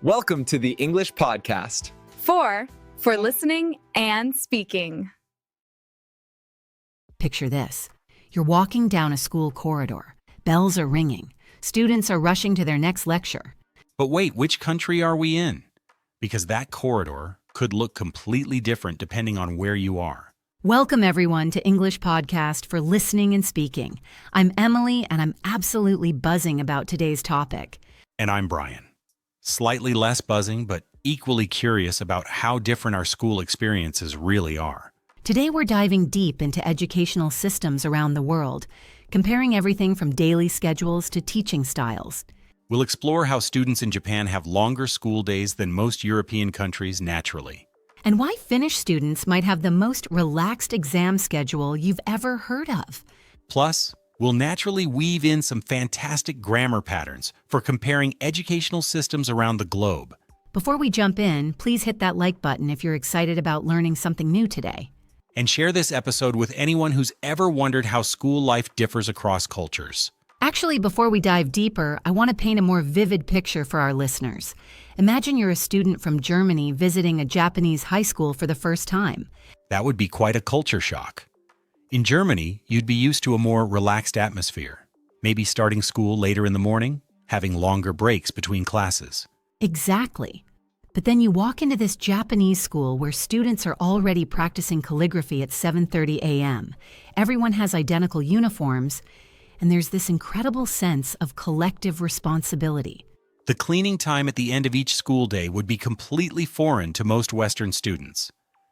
Welcome to the English Podcast. For listening and speaking. Picture this. You're walking down a school corridor. Bells are ringing. Students are rushing to their next lecture. But wait, which country are we in? Because that corridor could look completely different depending on where you are. Welcome, everyone, to English Podcast for Listening and Speaking. I'm Emily, and I'm absolutely buzzing about today's topic. And I'm Brian. Slightly less buzzing, but equally curious about how different our school experiences really are. Today, we're diving deep into educational systems around the world, comparing everything from daily schedules to teaching styles. We'll explore how students in Japan have longer school days than most European countries naturally. And why Finnish students might have the most relaxed exam schedule you've ever heard of. Plus, we'll naturally weave in some fantastic grammar patterns for comparing educational systems around the globe. Before we jump in, please hit that like button if you're excited about learning something new today. And share this episode with anyone who's ever wondered how school life differs across cultures. Actually, before we dive deeper, I want to paint a more vivid picture for our listeners. Imagine you're a student from Germany visiting a Japanese high school for the first time. That would be quite a culture shock. In Germany, you'd be used to a more relaxed atmosphere, maybe starting school later in the morning, having longer breaks between classes. Exactly. But then you walk into this Japanese school where students are already practicing calligraphy at 7:30 a.m. Everyone has identical uniforms, and there's this incredible sense of collective responsibility. The cleaning time at the end of each school day would be completely foreign to most Western students.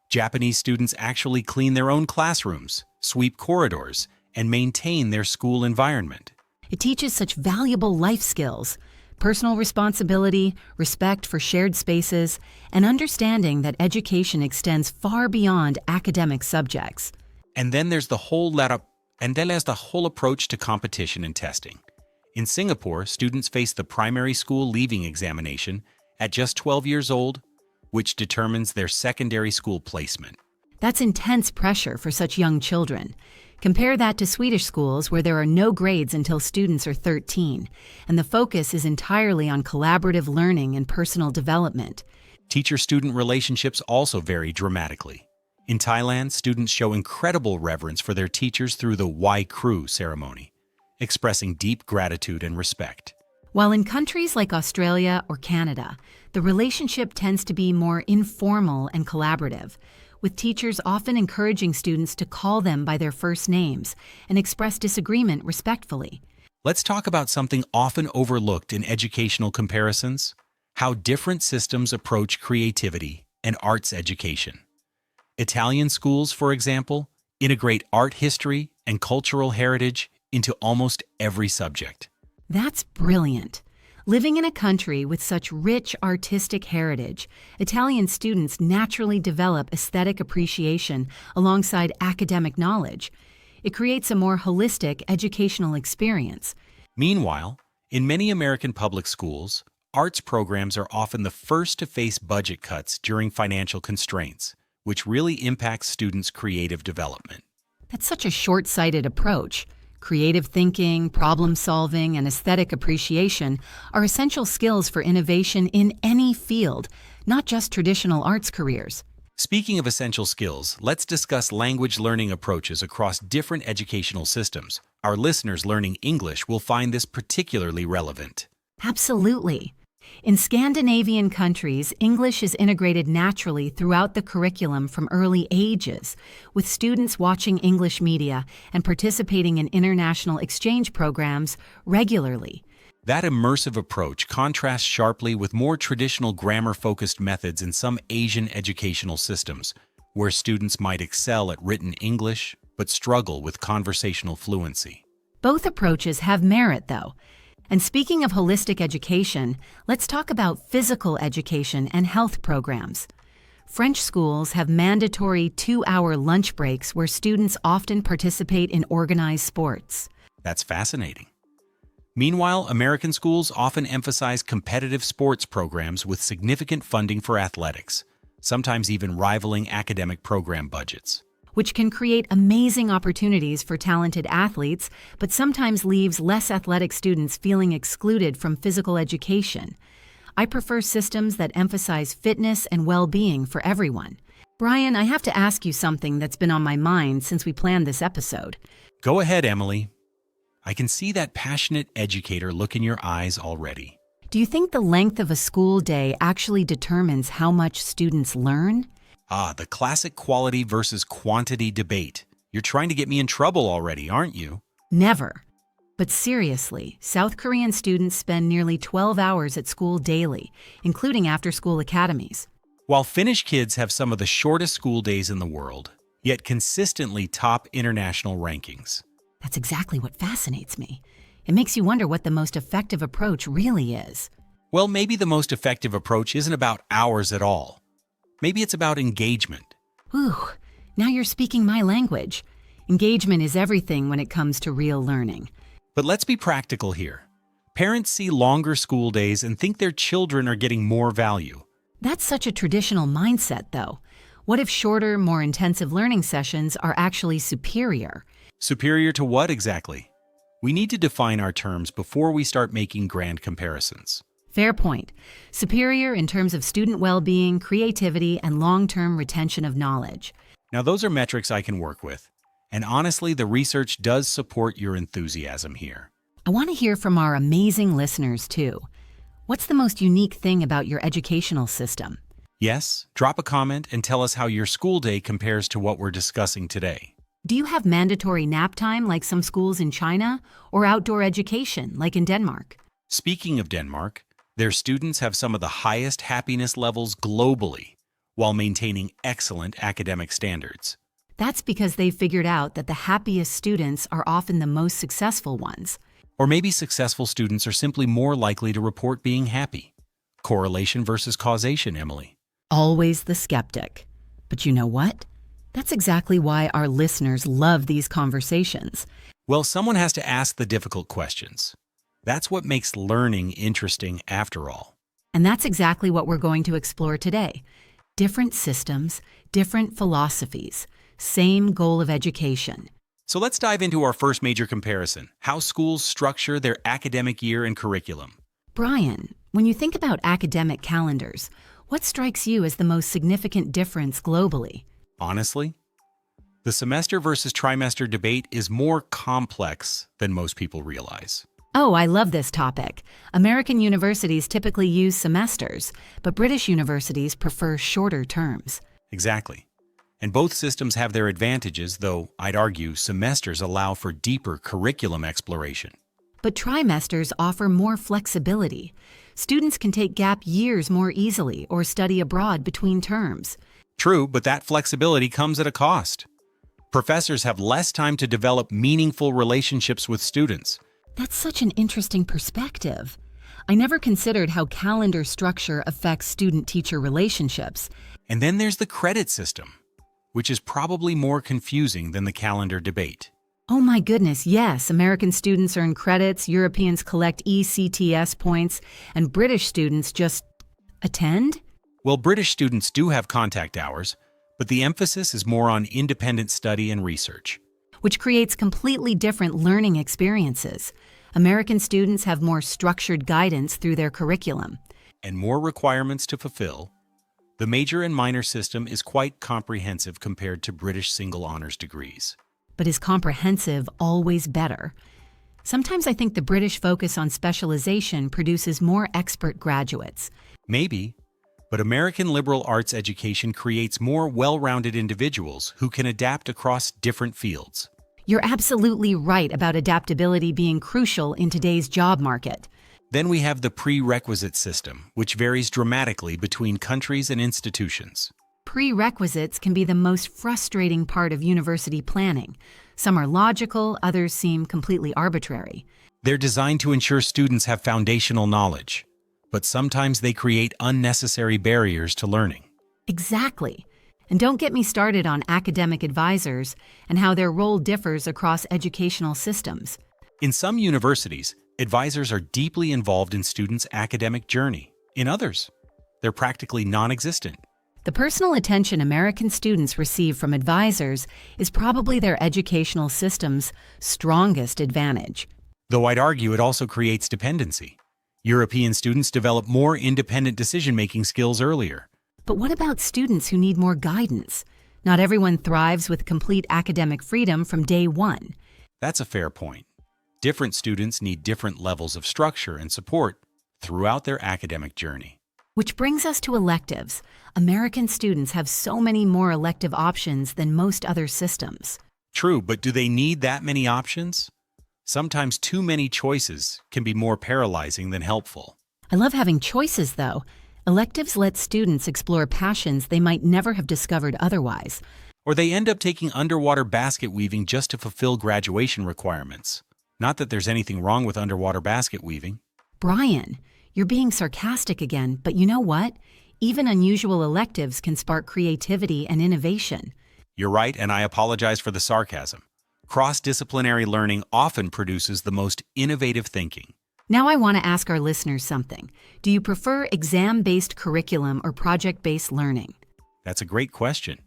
Japanese students actually clean their own classrooms, sweep corridors, and maintain their school environment. It teaches such valuable life skills: personal responsibility, respect for shared spaces, and understanding that education extends far beyond academic subjects. And then there's the whole approach to competition and testing. In Singapore, students face the primary school leaving examination at just 12 years old, which determines their secondary school placement. That's intense pressure for such young children. Compare that to Swedish schools where there are no grades until students are 13, and the focus is entirely on collaborative learning and personal development. Teacher-student relationships also vary dramatically. In Thailand, students show incredible reverence for their teachers through the Wai Kru ceremony, expressing deep gratitude and respect. While in countries like Australia or Canada, the relationship tends to be more informal and collaborative, with teachers often encouraging students to call them by their first names and express disagreement respectfully. Let's talk about something often overlooked in educational comparisons: how different systems approach creativity and arts education. Italian schools, for example, integrate art history and cultural heritage into almost every subject. That's brilliant. Living in a country with such rich artistic heritage, Italian students naturally develop aesthetic appreciation alongside academic knowledge. It creates a more holistic educational experience. Meanwhile, in many American public schools, arts programs are often the first to face budget cuts during financial constraints, which really impacts students' creative development. That's such a short-sighted approach. Creative thinking, problem-solving, and aesthetic appreciation are essential skills for innovation in any field, not just traditional arts careers. Speaking of essential skills, let's discuss language learning approaches across different educational systems. Our listeners learning English will find this particularly relevant. Absolutely. In Scandinavian countries, English is integrated naturally throughout the curriculum from early ages, with students watching English media and participating in international exchange programs regularly. That immersive approach contrasts sharply with more traditional grammar-focused methods in some Asian educational systems, where students might excel at written English but struggle with conversational fluency. Both approaches have merit, though. And speaking of holistic education, let's talk about physical education and health programs. French schools have mandatory 2-hour lunch breaks where students often participate in organized sports. That's fascinating. Meanwhile, American schools often emphasize competitive sports programs with significant funding for athletics, sometimes even rivaling academic program budgets. Which can create amazing opportunities for talented athletes, but sometimes leaves less athletic students feeling excluded from physical education. I prefer systems that emphasize fitness and well-being for everyone. Brian, I have to ask you something that's been on my mind since we planned this episode. Go ahead, Emily. I can see that passionate educator look in your eyes already. Do you think the length of a school day actually determines how much students learn? The classic quality versus quantity debate. You're trying to get me in trouble already, aren't you? Never. But seriously, South Korean students spend nearly 12 hours at school daily, including after-school academies. While Finnish kids have some of the shortest school days in the world, yet consistently top international rankings. That's exactly what fascinates me. It makes you wonder what the most effective approach really is. Well, maybe the most effective approach isn't about hours at all. Maybe it's about engagement. Ooh, now you're speaking my language. Engagement is everything when it comes to real learning. But let's be practical here. Parents see longer school days and think their children are getting more value. That's such a traditional mindset, though. What if shorter, more intensive learning sessions are actually superior? Superior to what exactly? We need to define our terms before we start making grand comparisons. Fair point. Superior in terms of student well-being, creativity, and long-term retention of knowledge. Now, those are metrics I can work with. And honestly, the research does support your enthusiasm here. I want to hear from our amazing listeners, too. What's the most unique thing about your educational system? Yes, drop a comment and tell us how your school day compares to what we're discussing today. Do you have mandatory nap time like some schools in China, or outdoor education like in Denmark? Speaking of Denmark, their students have some of the highest happiness levels globally while maintaining excellent academic standards. That's because they've figured out that the happiest students are often the most successful ones. Or maybe successful students are simply more likely to report being happy. Correlation versus causation, Emily. Always the skeptic. But you know what? That's exactly why our listeners love these conversations. Well, someone has to ask the difficult questions. That's what makes learning interesting after all. And that's exactly what we're going to explore today. Different systems, different philosophies, same goal of education. So let's dive into our first major comparison, how schools structure their academic year and curriculum. Brian, when you think about academic calendars, what strikes you as the most significant difference globally? Honestly, the semester versus trimester debate is more complex than most people realize. Oh, I love this topic. American universities typically use semesters, but British universities prefer shorter terms. Exactly. And both systems have their advantages, though I'd argue semesters allow for deeper curriculum exploration. But trimesters offer more flexibility. Students can take gap years more easily or study abroad between terms. True, but that flexibility comes at a cost. Professors have less time to develop meaningful relationships with students. That's such an interesting perspective. I never considered how calendar structure affects student-teacher relationships. And then there's the credit system, which is probably more confusing than the calendar debate. Oh my goodness, yes. American students earn credits, Europeans collect ECTS points, and British students just attend? Well, British students do have contact hours, but the emphasis is more on independent study and research. Which creates completely different learning experiences. American students have more structured guidance through their curriculum. And more requirements to fulfill. The major and minor system is quite comprehensive compared to British single honors degrees. But is comprehensive always better? Sometimes I think the British focus on specialization produces more expert graduates. Maybe, but American liberal arts education creates more well-rounded individuals who can adapt across different fields. You're absolutely right about adaptability being crucial in today's job market. Then we have the prerequisite system, which varies dramatically between countries and institutions. Prerequisites can be the most frustrating part of university planning. Some are logical, others seem completely arbitrary. They're designed to ensure students have foundational knowledge, but sometimes they create unnecessary barriers to learning. Exactly. And don't get me started on academic advisors and how their role differs across educational systems. In some universities, advisors are deeply involved in students' academic journey. In others, they're practically non-existent. The personal attention American students receive from advisors is probably their educational system's strongest advantage. Though I'd argue it also creates dependency. European students develop more independent decision-making skills earlier. But what about students who need more guidance? Not everyone thrives with complete academic freedom from day one. That's a fair point. Different students need different levels of structure and support throughout their academic journey. Which brings us to electives. American students have so many more elective options than most other systems. True, but do they need that many options? Sometimes too many choices can be more paralyzing than helpful. I love having choices, though. Electives let students explore passions they might never have discovered otherwise. Or they end up taking underwater basket weaving just to fulfill graduation requirements. Not that there's anything wrong with underwater basket weaving. Brian, you're being sarcastic again, but you know what? Even unusual electives can spark creativity and innovation. You're right, and I apologize for the sarcasm. Cross-disciplinary learning often produces the most innovative thinking. Now I want to ask our listeners something. Do you prefer exam-based curriculum or project-based learning? That's a great question.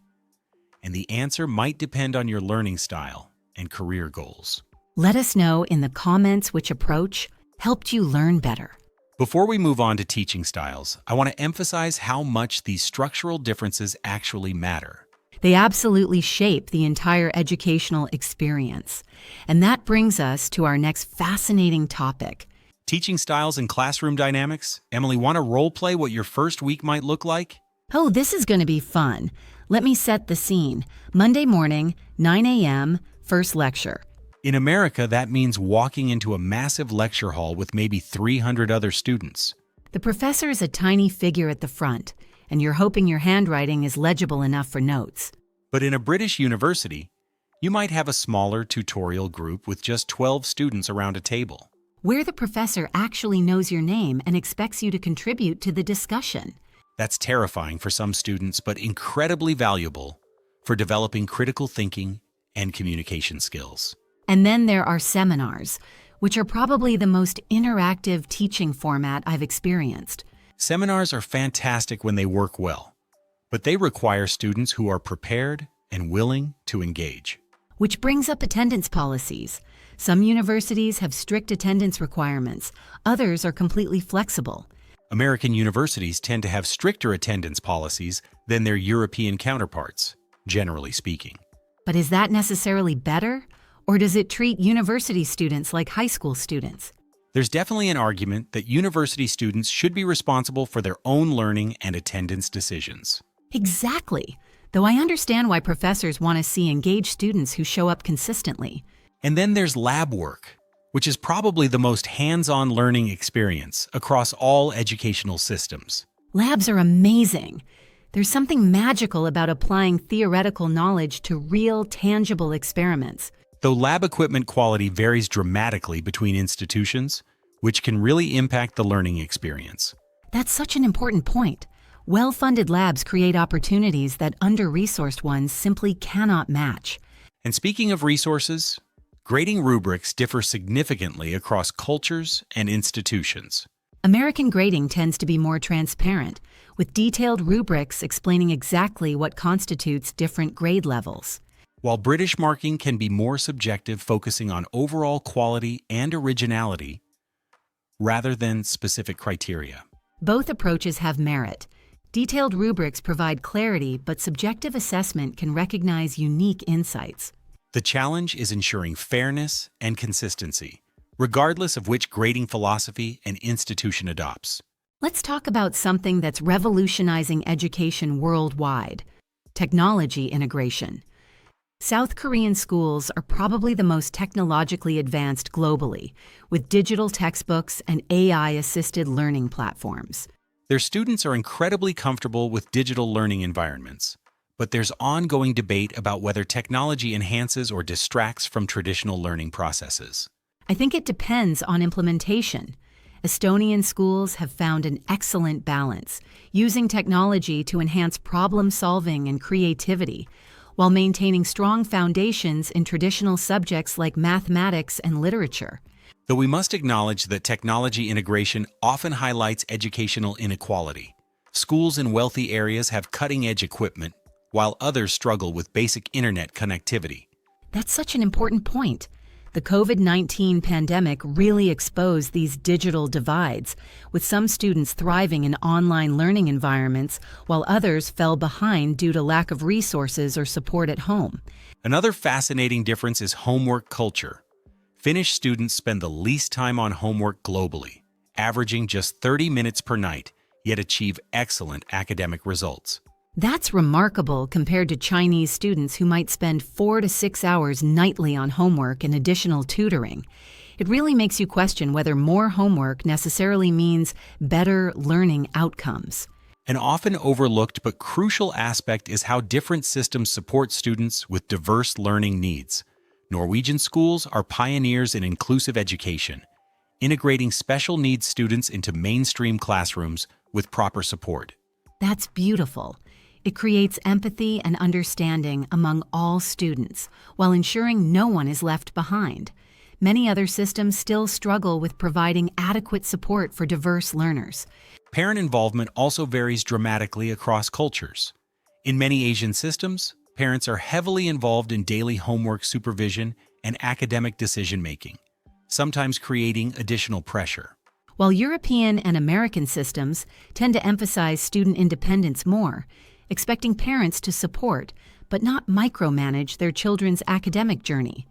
And the answer might depend on your learning style and career goals. Let us know in the comments which approach helped you learn better. Before we move on to teaching styles, I want to emphasize how much these structural differences actually matter. They absolutely shape the entire educational experience. And that brings us to our next fascinating topic. Teaching styles and classroom dynamics? Emily, want to role play what your first week might look like? Oh, this is going to be fun. Let me set the scene. Monday morning, 9 a.m., first lecture. In America, that means walking into a massive lecture hall with maybe 300 other students. The professor is a tiny figure at the front, and you're hoping your handwriting is legible enough for notes. But in a British university, you might have a smaller tutorial group with just 12 students around a table. Where the professor actually knows your name and expects you to contribute to the discussion. That's terrifying for some students, but incredibly valuable for developing critical thinking and communication skills. And then there are seminars, which are probably the most interactive teaching format I've experienced. Seminars are fantastic when they work well, but they require students who are prepared and willing to engage. Which brings up attendance policies. Some universities have strict attendance requirements. Others are completely flexible. American universities tend to have stricter attendance policies than their European counterparts, generally speaking. But is that necessarily better? Or does it treat university students like high school students? There's definitely an argument that university students should be responsible for their own learning and attendance decisions. Exactly. Though I understand why professors want to see engaged students who show up consistently. And then there's lab work, which is probably the most hands-on learning experience across all educational systems. Labs are amazing. There's something magical about applying theoretical knowledge to real, tangible experiments. Though lab equipment quality varies dramatically between institutions, which can really impact the learning experience. That's such an important point. Well-funded labs create opportunities that under-resourced ones simply cannot match. And speaking of resources, grading rubrics differ significantly across cultures and institutions. American grading tends to be more transparent, with detailed rubrics explaining exactly what constitutes different grade levels. While British marking can be more subjective, focusing on overall quality and originality rather than specific criteria. Both approaches have merit. Detailed rubrics provide clarity, but subjective assessment can recognize unique insights. The challenge is ensuring fairness and consistency, regardless of which grading philosophy an institution adopts. Let's talk about something that's revolutionizing education worldwide: technology integration. South Korean schools are probably the most technologically advanced globally, with digital textbooks and AI-assisted learning platforms. Their students are incredibly comfortable with digital learning environments, but there's ongoing debate about whether technology enhances or distracts from traditional learning processes. I think it depends on implementation. Estonian schools have found an excellent balance, using technology to enhance problem-solving and creativity, while maintaining strong foundations in traditional subjects like mathematics and literature. Though we must acknowledge that technology integration often highlights educational inequality. Schools in wealthy areas have cutting-edge equipment, while others struggle with basic internet connectivity. That's such an important point. The COVID-19 pandemic really exposed these digital divides, with some students thriving in online learning environments while others fell behind due to lack of resources or support at home. Another fascinating difference is homework culture. Finnish students spend the least time on homework globally, averaging just 30 minutes per night, yet achieve excellent academic results. That's remarkable compared to Chinese students who might spend 4 to 6 hours nightly on homework and additional tutoring. It really makes you question whether more homework necessarily means better learning outcomes. An often overlooked but crucial aspect is how different systems support students with diverse learning needs. Norwegian schools are pioneers in inclusive education, integrating special needs students into mainstream classrooms with proper support. That's beautiful. It creates empathy and understanding among all students, while ensuring no one is left behind. Many other systems still struggle with providing adequate support for diverse learners. Parent involvement also varies dramatically across cultures. In many Asian systems, parents are heavily involved in daily homework supervision and academic decision-making, sometimes creating additional pressure. While European and American systems tend to emphasize student independence more, expecting parents to support but not micromanage their children's academic journey.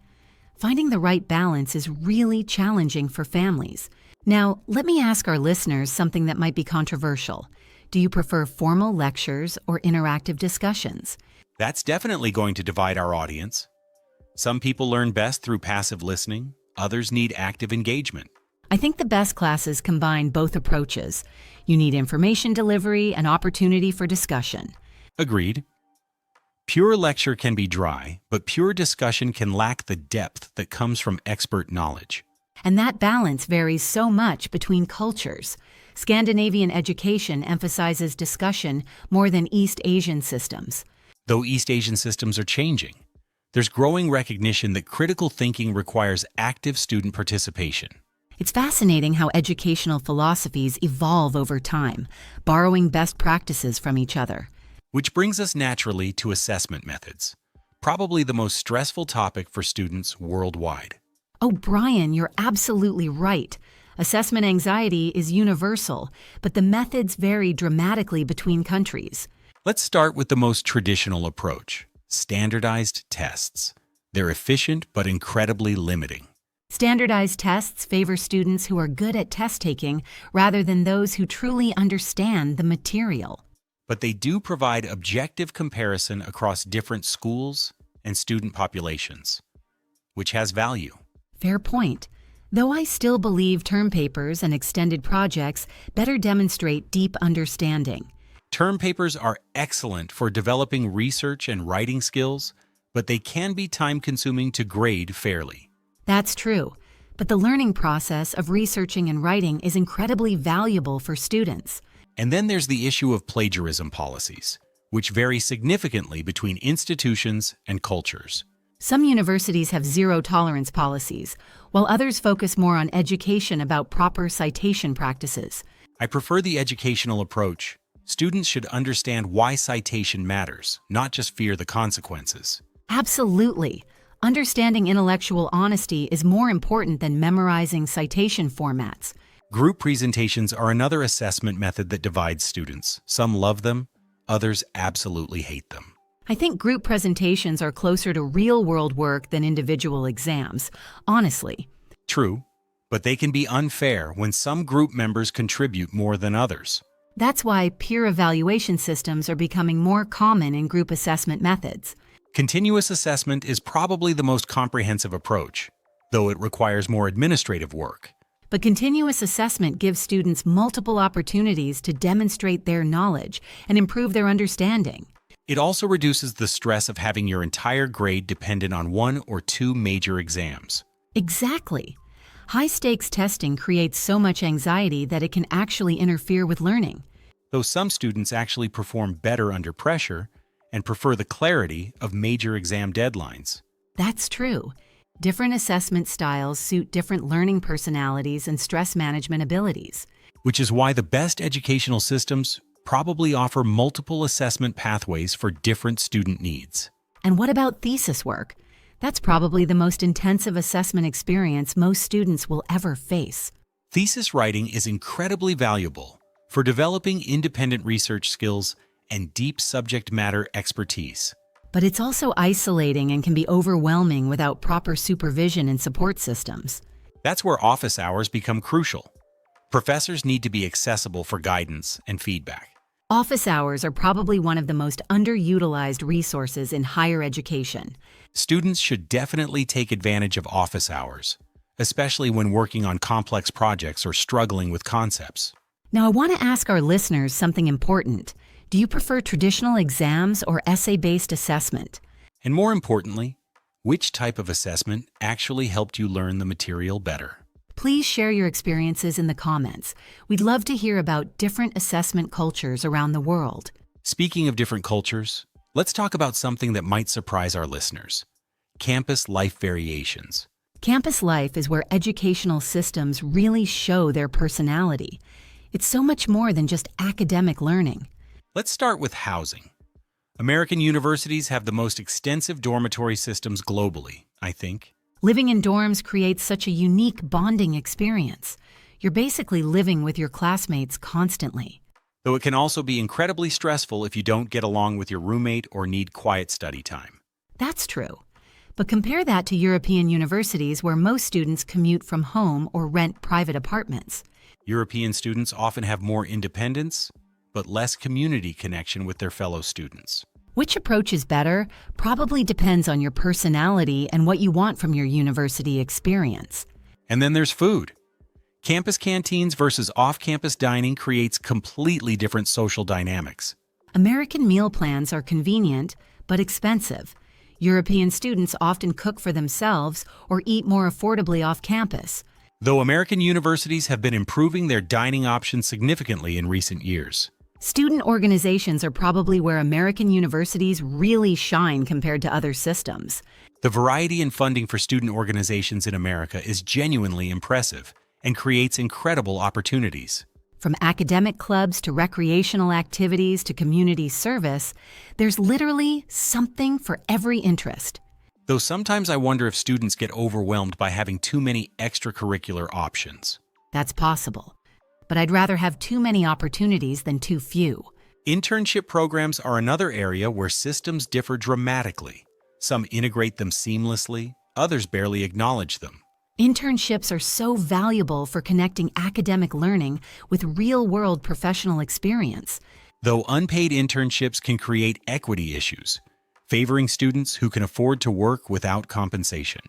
Finding the right balance is really challenging for families. Now, let me ask our listeners something that might be controversial. Do you prefer formal lectures or interactive discussions? That's definitely going to divide our audience. Some people learn best through passive listening, others need active engagement. I think the best classes combine both approaches. You need information delivery and opportunity for discussion. Agreed. Pure lecture can be dry, but pure discussion can lack the depth that comes from expert knowledge. And that balance varies so much between cultures. Scandinavian education emphasizes discussion more than East Asian systems. Though East Asian systems are changing, there's growing recognition that critical thinking requires active student participation. It's fascinating how educational philosophies evolve over time, borrowing best practices from each other. Which brings us naturally to assessment methods, probably the most stressful topic for students worldwide. Oh, Brian, you're absolutely right. Assessment anxiety is universal, but the methods vary dramatically between countries. Let's start with the most traditional approach, standardized tests. They're efficient but incredibly limiting. Standardized tests favor students who are good at test taking rather than those who truly understand the material. But they do provide objective comparison across different schools and student populations, which has value. Fair point. Though I still believe term papers and extended projects better demonstrate deep understanding. Term papers are excellent for developing research and writing skills, but they can be time-consuming to grade fairly. That's true, but the learning process of researching and writing is incredibly valuable for students. And then there's the issue of plagiarism policies, which vary significantly between institutions and cultures. Some universities have zero-tolerance policies, while others focus more on education about proper citation practices. I prefer the educational approach. Students should understand why citation matters, not just fear the consequences. Absolutely. Understanding intellectual honesty is more important than memorizing citation formats. Group presentations are another assessment method that divides students. Some love them, others absolutely hate them. I think group presentations are closer to real-world work than individual exams, honestly. True, but they can be unfair when some group members contribute more than others. That's why peer evaluation systems are becoming more common in group assessment methods. Continuous assessment is probably the most comprehensive approach, though it requires more administrative work. But continuous assessment gives students multiple opportunities to demonstrate their knowledge and improve their understanding. It also reduces the stress of having your entire grade dependent on 1 or 2 major exams. Exactly. High-stakes testing creates so much anxiety that it can actually interfere with learning. Though some students actually perform better under pressure and prefer the clarity of major exam deadlines. That's true. Different assessment styles suit different learning personalities and stress management abilities. Which is why the best educational systems probably offer multiple assessment pathways for different student needs. And what about thesis work? That's probably the most intensive assessment experience most students will ever face. Thesis writing is incredibly valuable for developing independent research skills and deep subject matter expertise. But it's also isolating and can be overwhelming without proper supervision and support systems. That's where office hours become crucial. Professors need to be accessible for guidance and feedback. Office hours are probably one of the most underutilized resources in higher education. Students should definitely take advantage of office hours, especially when working on complex projects or struggling with concepts. Now, I want to ask our listeners something important. Do you prefer traditional exams or essay-based assessment? And more importantly, which type of assessment actually helped you learn the material better? Please share your experiences in the comments. We'd love to hear about different assessment cultures around the world. Speaking of different cultures, let's talk about something that might surprise our listeners: campus life variations. Campus life is where educational systems really show their personality. It's so much more than just academic learning. Let's start with housing. American universities have the most extensive dormitory systems globally, I think. Living in dorms creates such a unique bonding experience. You're basically living with your classmates constantly. Though it can also be incredibly stressful if you don't get along with your roommate or need quiet study time. That's true. But compare that to European universities where most students commute from home or rent private apartments. European students often have more independence, but less community connection with their fellow students. Which approach is better probably depends on your personality and what you want from your university experience. And then there's food. Campus canteens versus off-campus dining creates completely different social dynamics. American meal plans are convenient, but expensive. European students often cook for themselves or eat more affordably off campus. Though American universities have been improving their dining options significantly in recent years. Student organizations are probably where American universities really shine compared to other systems. The variety and funding for student organizations in America is genuinely impressive and creates incredible opportunities. From academic clubs to recreational activities to community service, there's literally something for every interest. Though sometimes I wonder if students get overwhelmed by having too many extracurricular options. That's possible. But I'd rather have too many opportunities than too few. Internship programs are another area where systems differ dramatically. Some integrate them seamlessly, others barely acknowledge them. Internships are so valuable for connecting academic learning with real-world professional experience. Though unpaid internships can create equity issues, favoring students who can afford to work without compensation.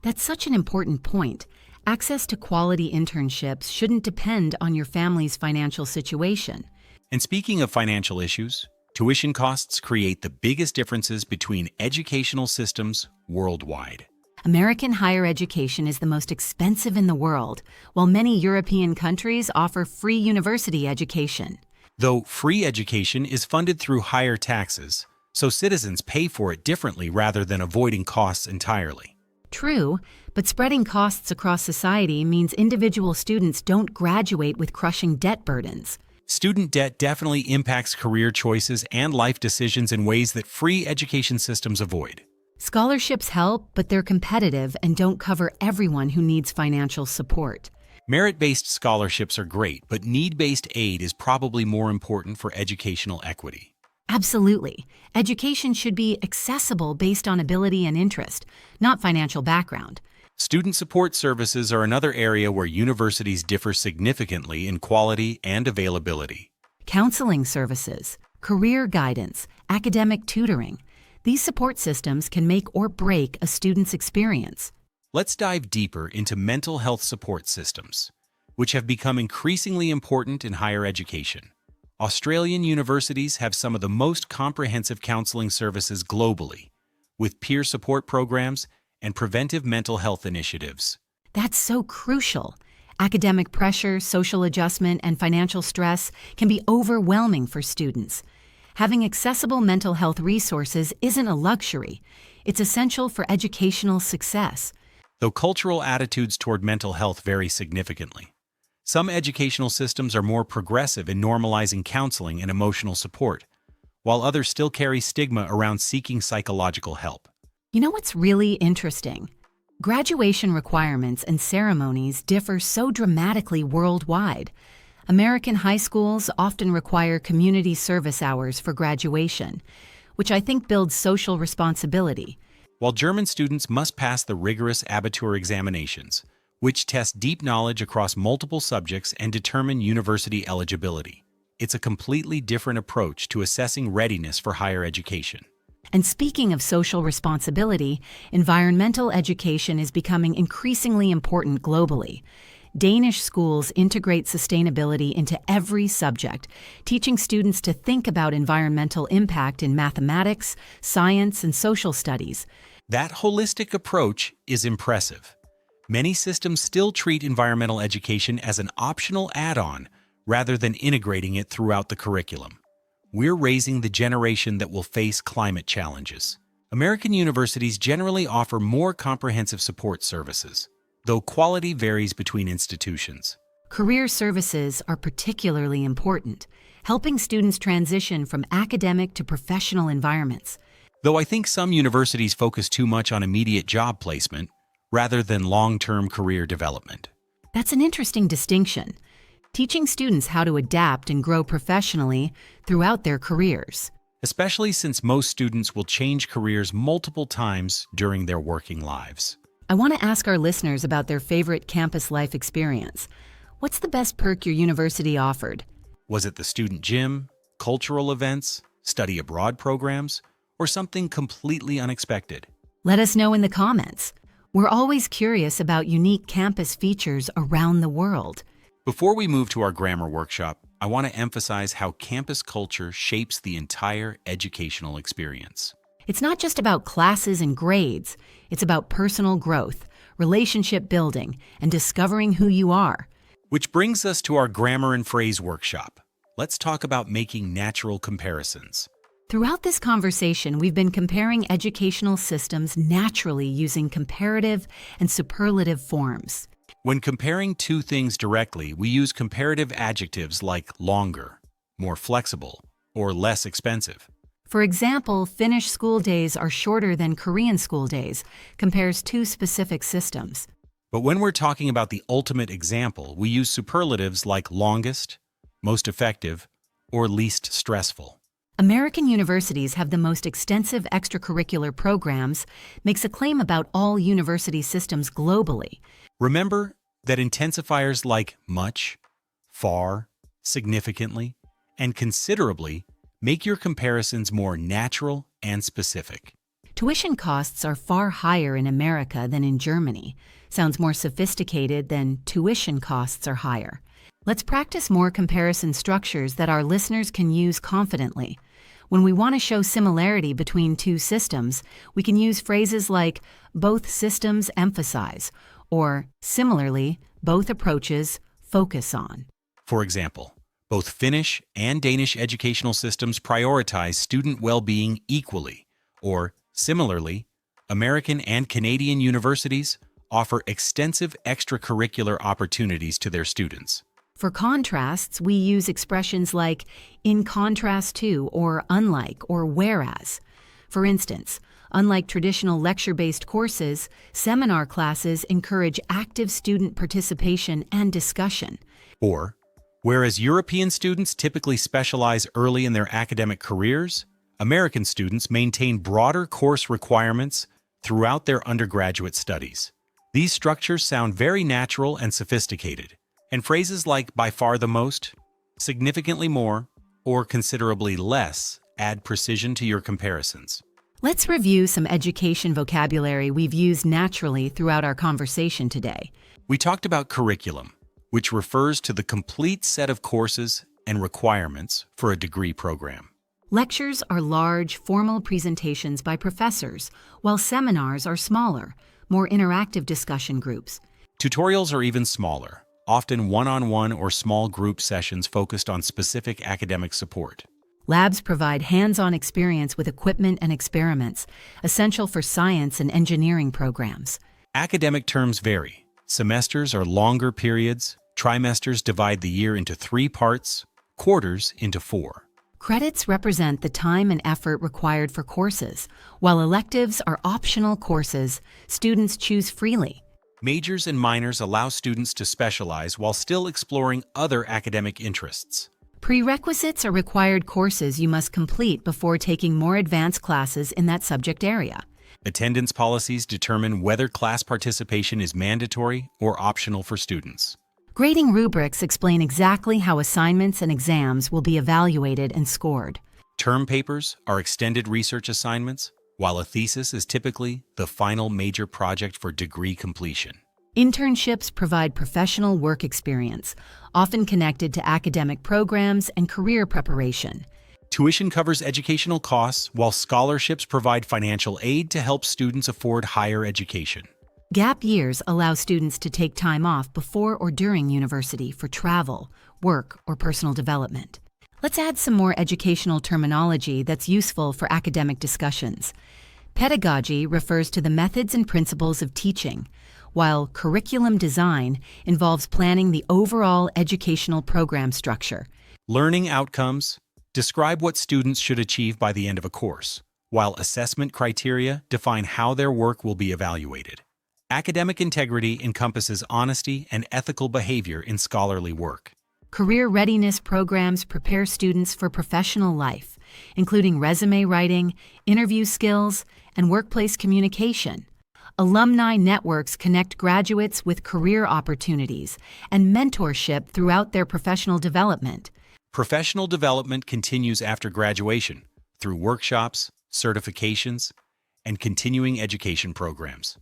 That's such an important point. Access to quality internships shouldn't depend on your family's financial situation. And speaking of financial issues, tuition costs create the biggest differences between educational systems worldwide. American higher education is the most expensive in the world, while many European countries offer free university education. Though free education is funded through higher taxes, so citizens pay for it differently rather than avoiding costs entirely. True, but spreading costs across society means individual students don't graduate with crushing debt burdens. Student debt definitely impacts career choices and life decisions in ways that free education systems avoid. Scholarships help, but they're competitive and don't cover everyone who needs financial support. Merit-based scholarships are great, but need-based aid is probably more important for educational equity. Absolutely. Education should be accessible based on ability and interest, not financial background. Student support services are another area where universities differ significantly in quality and availability. Counseling services, career guidance, academic tutoring. These support systems can make or break a student's experience. Let's dive deeper into mental health support systems, which have become increasingly important in higher education. Australian universities have some of the most comprehensive counseling services globally, with peer support programs and preventive mental health initiatives. That's so crucial. Academic pressure, social adjustment, and financial stress can be overwhelming for students. Having accessible mental health resources isn't a luxury. It's essential for educational success. Though cultural attitudes toward mental health vary significantly, some educational systems are more progressive in normalizing counseling and emotional support, while others still carry stigma around seeking psychological help. You know what's really interesting? Graduation requirements and ceremonies differ so dramatically worldwide. American high schools often require community service hours for graduation, which I think builds social responsibility. While German students must pass the rigorous Abitur examinations, which test deep knowledge across multiple subjects and determine university eligibility. It's a completely different approach to assessing readiness for higher education. And speaking of social responsibility, environmental education is becoming increasingly important globally. Danish schools integrate sustainability into every subject, teaching students to think about environmental impact in mathematics, science, and social studies. That holistic approach is impressive. Many systems still treat environmental education as an optional add-on rather than integrating it throughout the curriculum. We're raising the generation that will face climate challenges. American universities generally offer more comprehensive support services, though quality varies between institutions. Career services are particularly important, helping students transition from academic to professional environments. Though I think some universities focus too much on immediate job placement rather than long-term career development. That's an interesting distinction, teaching students how to adapt and grow professionally throughout their careers. Especially since most students will change careers multiple times during their working lives. I want to ask our listeners about their favorite campus life experience. What's the best perk your university offered? Was it the student gym, cultural events, study abroad programs, or something completely unexpected? Let us know in the comments. We're always curious about unique campus features around the world. Before we move to our grammar workshop, I want to emphasize how campus culture shapes the entire educational experience. It's not just about classes and grades. It's about personal growth, relationship building, and discovering who you are. Which brings us to our grammar and phrase workshop. Let's talk about making natural comparisons. Throughout this conversation, we've been comparing educational systems naturally using comparative and superlative forms. When comparing two things directly, we use comparative adjectives like longer, more flexible, or less expensive. For example, Finnish school days are shorter than Korean school days, compares two specific systems. But when we're talking about the ultimate example, we use superlatives like longest, most effective, or least stressful. American universities have the most extensive extracurricular programs, makes a claim about all university systems globally. Remember that intensifiers like much, far, significantly, and considerably make your comparisons more natural and specific. Tuition costs are far higher in America than in Germany. Sounds more sophisticated than tuition costs are higher. Let's practice more comparison structures that our listeners can use confidently. When we want to show similarity between two systems, we can use phrases like both systems emphasize, or similarly, both approaches focus on. For example, both Finnish and Danish educational systems prioritize student well-being equally, or similarly, American and Canadian universities offer extensive extracurricular opportunities to their students. For contrasts, we use expressions like in contrast to, or unlike, or whereas. For instance, unlike traditional lecture-based courses, seminar classes encourage active student participation and discussion. Or, whereas European students typically specialize early in their academic careers, American students maintain broader course requirements throughout their undergraduate studies. These structures sound very natural and sophisticated, and phrases like by far the most, significantly more, or considerably less add precision to your comparisons. Let's review some education vocabulary we've used naturally throughout our conversation today. We talked about curriculum, which refers to the complete set of courses and requirements for a degree program. Lectures are large, formal presentations by professors, while seminars are smaller, more interactive discussion groups. Tutorials are even smaller, often one-on-one or small group sessions focused on specific academic support. Labs provide hands-on experience with equipment and experiments, essential for science and engineering programs. Academic terms vary. Semesters are longer periods, trimesters divide the year into 3 parts, quarters into 4. Credits represent the time and effort required for courses, while electives are optional courses students choose freely. Majors and minors allow students to specialize while still exploring other academic interests. Prerequisites are required courses you must complete before taking more advanced classes in that subject area. Attendance policies determine whether class participation is mandatory or optional for students. Grading rubrics explain exactly how assignments and exams will be evaluated and scored. Term papers are extended research assignments, while a thesis is typically the final major project for degree completion. Internships provide professional work experience, often connected to academic programs and career preparation. Tuition covers educational costs, while scholarships provide financial aid to help students afford higher education. Gap years allow students to take time off before or during university for travel, work, or personal development. Let's add some more educational terminology that's useful for academic discussions. Pedagogy refers to the methods and principles of teaching, while curriculum design involves planning the overall educational program structure. Learning outcomes describe what students should achieve by the end of a course, while assessment criteria define how their work will be evaluated. Academic integrity encompasses honesty and ethical behavior in scholarly work. Career readiness programs prepare students for professional life, including resume writing, interview skills, and workplace communication. Alumni networks connect graduates with career opportunities and mentorship throughout their professional development. Professional development continues after graduation through workshops, certifications, and continuing education programs.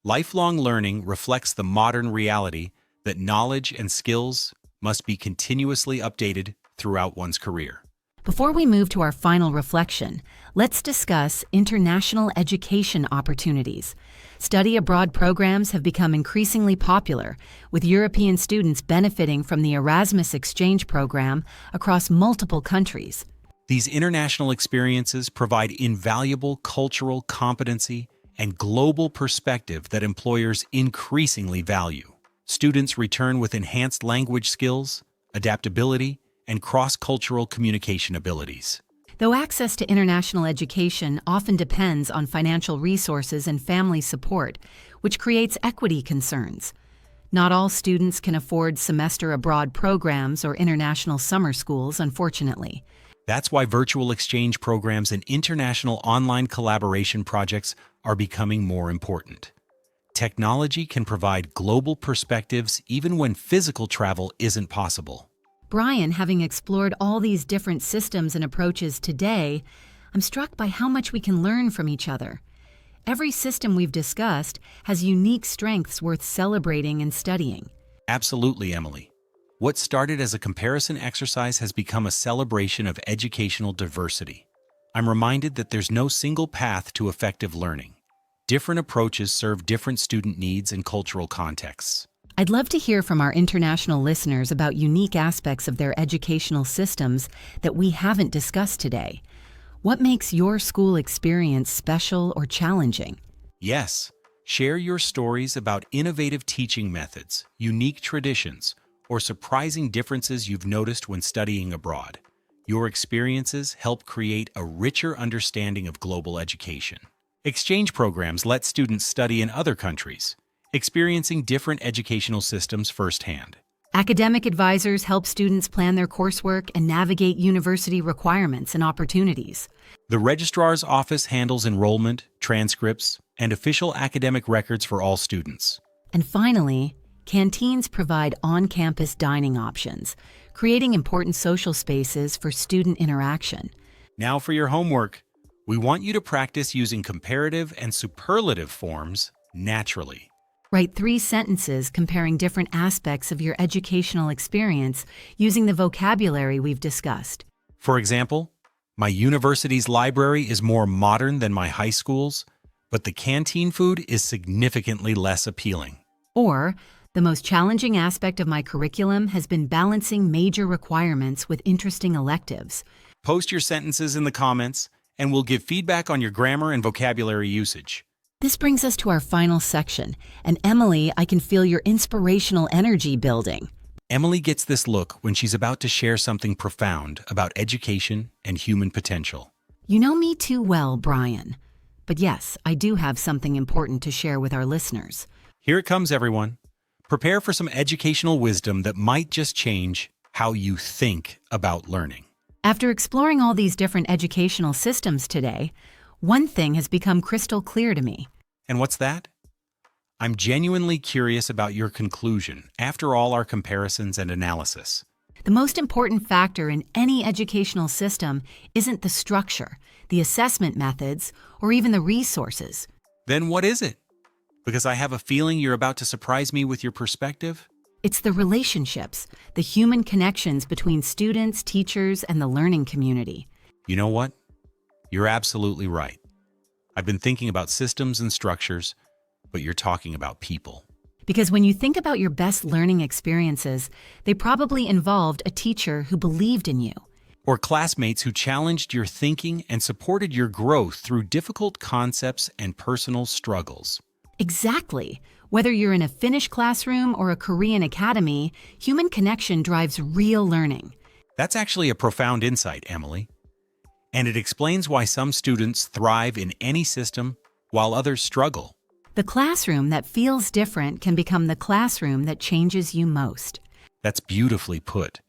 Lifelong learning reflects the modern reality that knowledge and skills must be continuously updated throughout one's career. Before we move to our final reflection, let's discuss international education opportunities. Study abroad programs have become increasingly popular, with European students benefiting from the Erasmus exchange program across multiple countries. These international experiences provide invaluable cultural competency and global perspective that employers increasingly value. Students return with enhanced language skills, adaptability, and cross-cultural communication abilities. Though access to international education often depends on financial resources and family support, which creates equity concerns. Not all students can afford semester abroad programs or international summer schools, unfortunately. That's why virtual exchange programs and international online collaboration projects are becoming more important. Technology can provide global perspectives even when physical travel isn't possible. Brian, having explored all these different systems and approaches today, I'm struck by how much we can learn from each other. Every system we've discussed has unique strengths worth celebrating and studying. Absolutely, Emily. What started as a comparison exercise has become a celebration of educational diversity. I'm reminded that there's no single path to effective learning. Different approaches serve different student needs and cultural contexts. I'd love to hear from our international listeners about unique aspects of their educational systems that we haven't discussed today. What makes your school experience special or challenging? Yes, share your stories about innovative teaching methods, unique traditions, or surprising differences you've noticed when studying abroad. Your experiences help create a richer understanding of global education. Exchange programs let students study in other countries, experiencing different educational systems firsthand. Academic advisors help students plan their coursework and navigate university requirements and opportunities. The registrar's office handles enrollment, transcripts, and official academic records for all students. And finally, canteens provide on-campus dining options, creating important social spaces for student interaction. Now for your homework. We want you to practice using comparative and superlative forms naturally. Write 3 sentences comparing different aspects of your educational experience using the vocabulary we've discussed. For example, my university's library is more modern than my high school's, but the canteen food is significantly less appealing. Or, the most challenging aspect of my curriculum has been balancing major requirements with interesting electives. Post your sentences in the comments, and we'll give feedback on your grammar and vocabulary usage. This brings us to our final section, and Emily, I can feel your inspirational energy building. Emily gets this look when she's about to share something profound about education and human potential. You know me too well, Brian. But yes, I do have something important to share with our listeners. Here it comes, everyone. Prepare for some educational wisdom that might just change how you think about learning. After exploring all these different educational systems today, one thing has become crystal clear to me. And what's that? I'm genuinely curious about your conclusion after all our comparisons and analysis. The most important factor in any educational system isn't the structure, the assessment methods, or even the resources. Then what is it? Because I have a feeling you're about to surprise me with your perspective. It's the relationships, the human connections between students, teachers, and the learning community. You know what? You're absolutely right. I've been thinking about systems and structures, but you're talking about people. Because when you think about your best learning experiences, they probably involved a teacher who believed in you. Or classmates who challenged your thinking and supported your growth through difficult concepts and personal struggles. Exactly. Whether you're in a Finnish classroom or a Korean academy, human connection drives real learning. That's actually a profound insight, Emily. And it explains why some students thrive in any system while others struggle. The classroom that feels different can become the classroom that changes you most. That's beautifully put.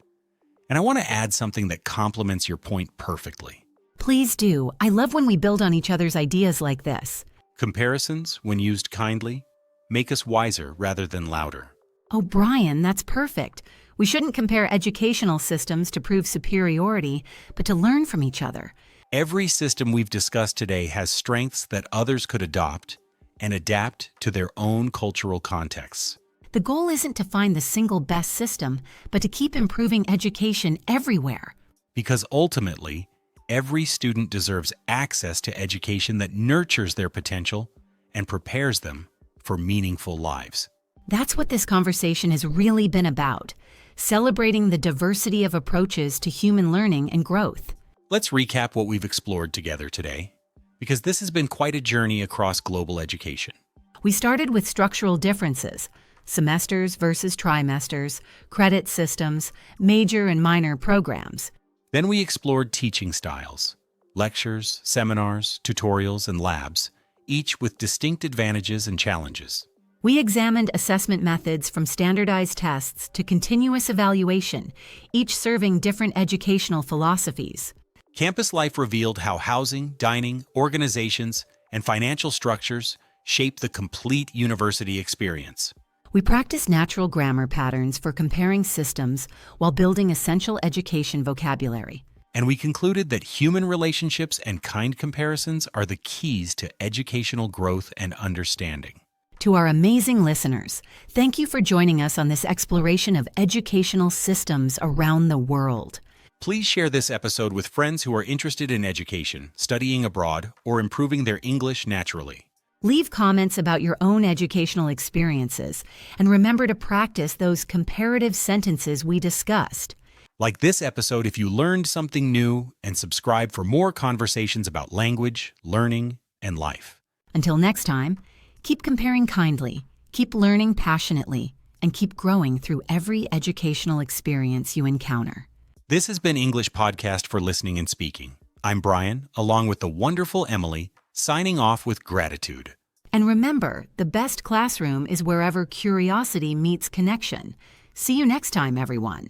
And I want to add something that complements your point perfectly. Please do. I love when we build on each other's ideas like this. Comparisons, when used kindly, make us wiser rather than louder. Oh, Brian, that's perfect. We shouldn't compare educational systems to prove superiority, but to learn from each other. Every system we've discussed today has strengths that others could adopt and adapt to their own cultural contexts. The goal isn't to find the single best system, but to keep improving education everywhere. Because ultimately, every student deserves access to education that nurtures their potential and prepares them for meaningful lives. That's what this conversation has really been about, celebrating the diversity of approaches to human learning and growth. Let's recap what we've explored together today, because this has been quite a journey across global education. We started with structural differences, semesters versus trimesters, credit systems, major and minor programs. Then we explored teaching styles, lectures, seminars, tutorials, and labs, each with distinct advantages and challenges. We examined assessment methods from standardized tests to continuous evaluation, each serving different educational philosophies. Campus life revealed how housing, dining, organizations, and financial structures shape the complete university experience. We practiced natural grammar patterns for comparing systems while building essential education vocabulary. And we concluded that human relationships and kind comparisons are the keys to educational growth and understanding. To our amazing listeners, thank you for joining us on this exploration of educational systems around the world. Please share this episode with friends who are interested in education, studying abroad, or improving their English naturally. Leave comments about your own educational experiences, and remember to practice those comparative sentences we discussed. Like this episode if you learned something new, and subscribe for more conversations about language, learning, and life. Until next time, keep comparing kindly, keep learning passionately, and keep growing through every educational experience you encounter. This has been English Podcast for Listening and Speaking. I'm Brian, along with the wonderful Emily, signing off with gratitude. And remember, the best classroom is wherever curiosity meets connection. See you next time, everyone.